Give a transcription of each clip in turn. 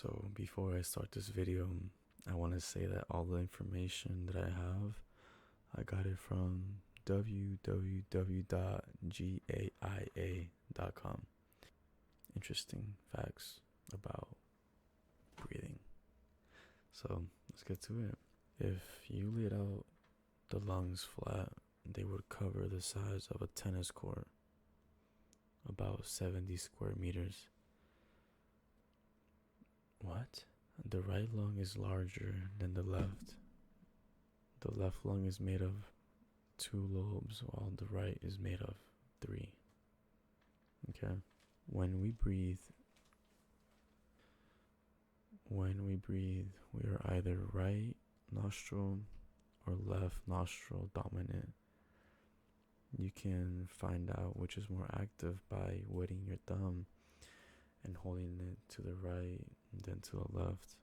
So before I start this video, I want to say that all the information that I have, I got it from www.gaia.com. Interesting facts about breathing. So let's get to it. If you laid out the lungs flat, they would cover the size of a tennis court, about 70 square meters. What? The right lung is larger than the left. The left lung is made of 2 lobes, while the right is made of 3. Okay? When we breathe, we are either right nostril or left nostril dominant. You can find out which is more active by wetting your thumb and holding it to the right than to the left.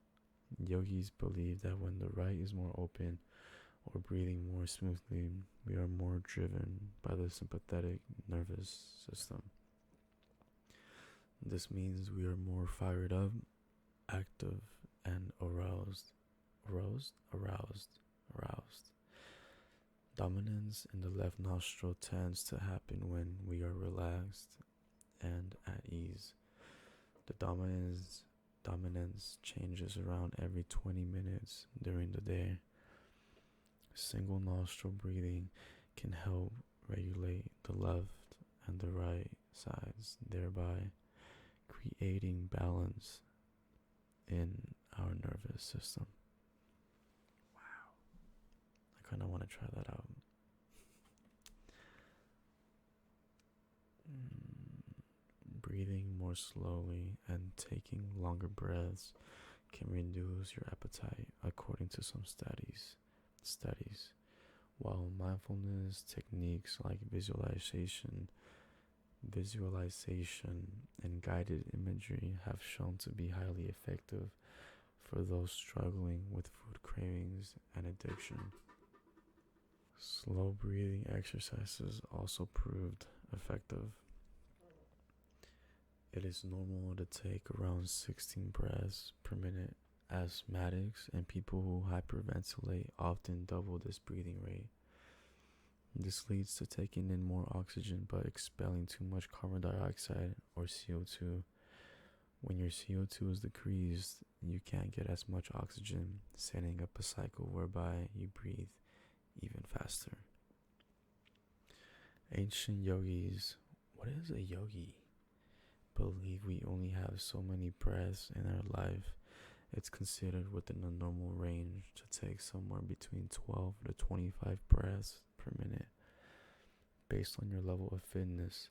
Yogis believe that when the right is more open or breathing more smoothly, we are more driven by the sympathetic nervous system. This means we are more fired up, active, and aroused. Dominance in the left nostril tends to happen when we are relaxed and at ease. The dominance changes around every 20 minutes during the day. Single nostril breathing can help regulate the left and the right sides, thereby creating balance in our nervous system. Wow. I kind of want to try that out. Breathing more slowly and taking longer breaths can reduce your appetite, according to some studies. While mindfulness techniques like visualization and guided imagery have shown to be highly effective for those struggling with food cravings and addiction. Slow breathing exercises also proved effective. It is normal to take around 16 breaths per minute. Asthmatics and people who hyperventilate often double this breathing rate. This leads to taking in more oxygen but expelling too much carbon dioxide or CO2. When your CO2 is decreased, you can't get as much oxygen, setting up a cycle whereby you breathe even faster. Ancient yogis, what is a yogi? Believe we only have so many breaths in our life. It's considered within a normal range to take somewhere between 12 to 25 breaths per minute based on your level of fitness,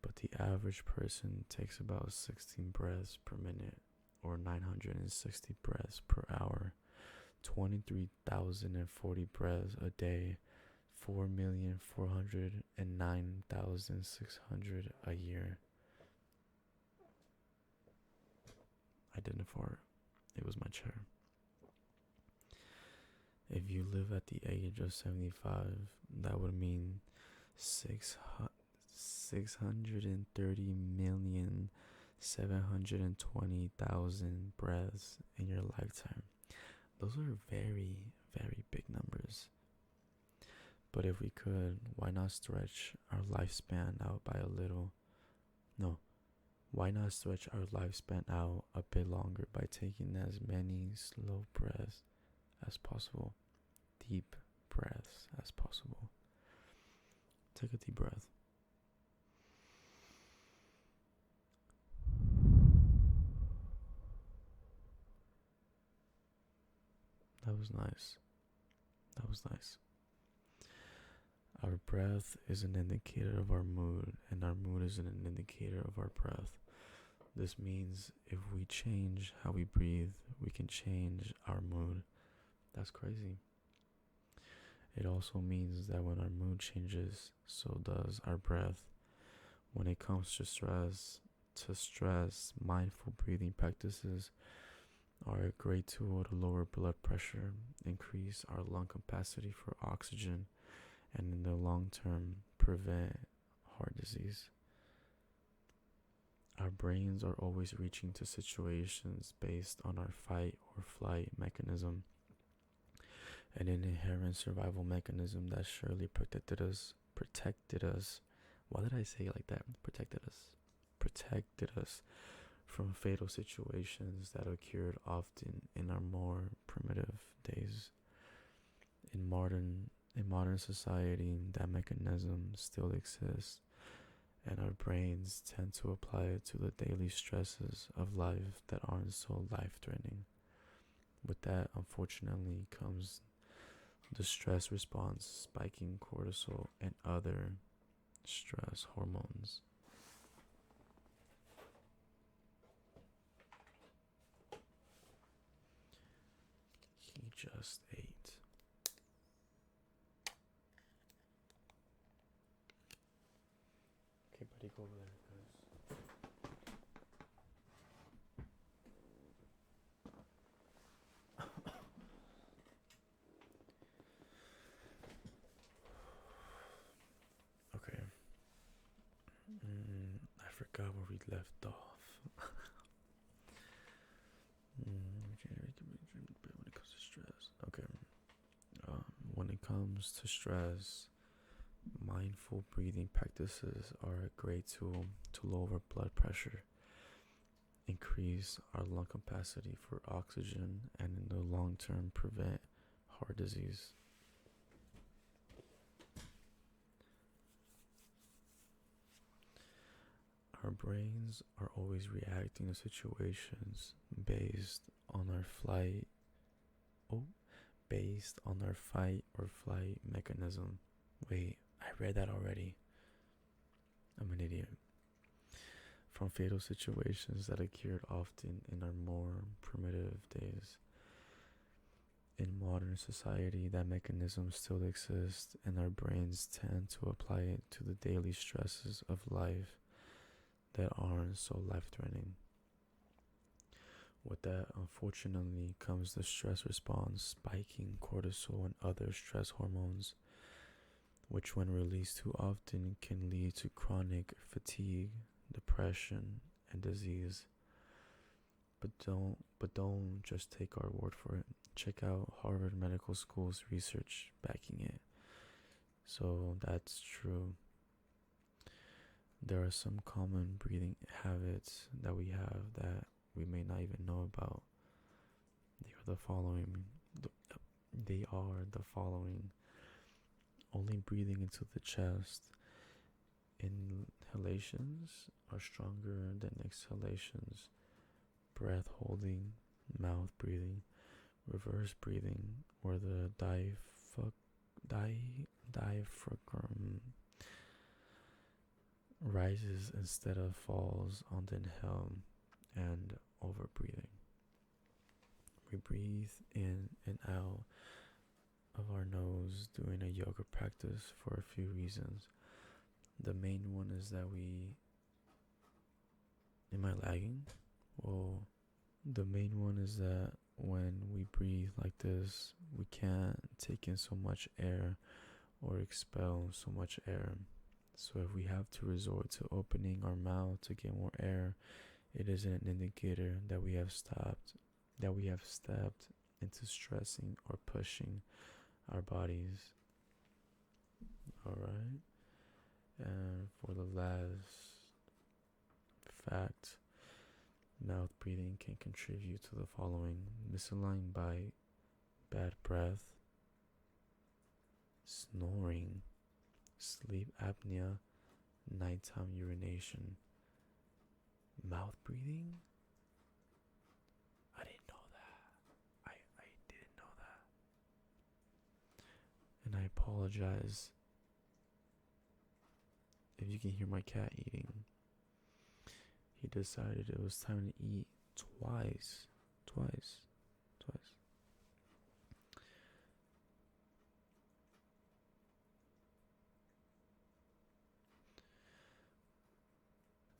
but the average person takes about 16 breaths per minute or 960 breaths per hour, 23,040 breaths a day, 4,409,600 a year. I didn't fart. It was my chair. If you live at the age of 75, that would mean 630,720,000 breaths in your lifetime. Those are very, very big numbers. But if we could, why not stretch our lifespan out by a little? No. Why not stretch our lifespan out a bit longer by taking as many slow breaths as possible, deep breaths as possible? Take a deep breath. That was nice. Our breath is an indicator of our mood, and our mood is an indicator of our breath. This means if we change how we breathe, we can change our mood. That's crazy. It also means that when our mood changes, so does our breath. When it comes to stress, mindful breathing practices are a great tool to lower blood pressure, increase our lung capacity for oxygen, and in the long term, prevent heart disease. Our brains are always reaching to situations based on our fight or flight mechanism, an inherent survival mechanism that surely protected us. Why did I say it like that? Protected us from fatal situations that occurred often in our more primitive days. In modern society, that mechanism still exists, and our brains tend to apply it to the daily stresses of life that aren't so life-threatening. With that, unfortunately, comes the stress response, spiking cortisol and other stress hormones. He just ate. Okay, buddy, go over there, guys. Okay. I forgot where we left off. When it comes to stress. Okay. When it comes to stress, mindful breathing practices are a great tool to lower blood pressure, increase our lung capacity for oxygen, and in the long term prevent heart disease. Our brains are always reacting to situations based on our flight based on our fight or flight mechanism. Wait, I read that already. I'm an idiot. From fatal situations that occurred often in our more primitive days. In modern society, that mechanism still exists, and our brains tend to apply it to the daily stresses of life that aren't so life-threatening. With that, unfortunately, comes the stress response, spiking cortisol and other stress hormones, which, when released too often, can lead to chronic fatigue, depression, and disease. But don't just take our word for it. Check out Harvard Medical School's research backing it. So that's true. There are some common breathing habits that we have that we may not even know about. They are the following. They are the following. Only breathing into the chest. Inhalations are stronger than exhalations. Breath holding, mouth breathing, reverse breathing, where the diaphragm rises instead of falls on the inhale, and over breathing. We breathe in and out of our nose doing a yoga practice for a few reasons. The main one is that am I lagging? Well, the main one is that when we breathe like this, we can't take in so much air or expel so much air. So if we have to resort to opening our mouth to get more air, it is an indicator that we have stepped into stressing or pushing our bodies. Alright? And for the last fact, mouth breathing can contribute to the following: misaligned bite, bad breath, snoring, sleep apnea, nighttime urination. Mouth breathing? I didn't know that. I didn't know that. And I apologize if you can hear my cat eating. He decided it was time to eat twice.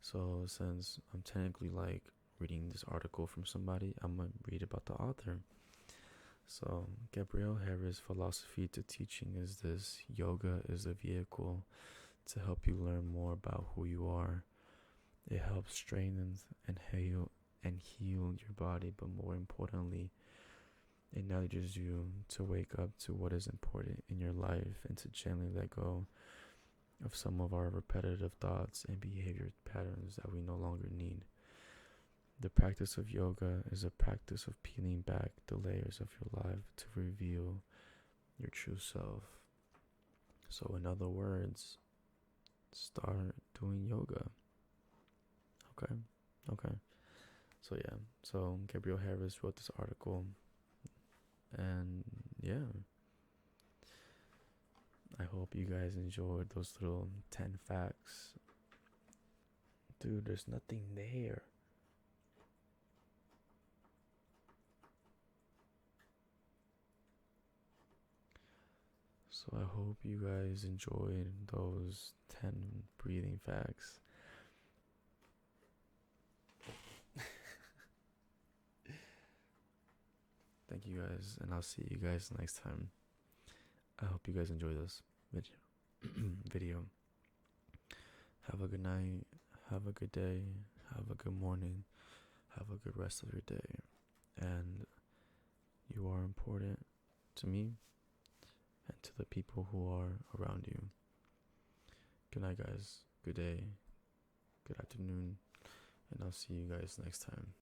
So since I'm technically like reading this article from somebody, I'm gonna read about the author. So Gabrielle Harris' philosophy to teaching is this: yoga is a vehicle to help you learn more about who you are, It helps strengthen and heal your body, but more importantly, it nudges you to wake up to what is important in your life and to gently let go of some of our repetitive thoughts and behavior patterns that we no longer need. The practice of yoga is a practice of peeling back the layers of your life to reveal your true self. So, in other words, start doing yoga. Okay, okay. So, yeah, so Gabriel Harris wrote this article, and yeah, I hope you guys enjoyed those little 10 facts. Dude, there's nothing there. So I hope you guys enjoyed those 10 breathing facts. Thank you guys, and I'll see you guys next time. I hope you guys enjoy this video. Have a good night, have a good day, have a good morning, have a good rest of your day. And you are important to me and to the people who are around you. Good night, guys. Good day, good afternoon, and I'll see you guys next time.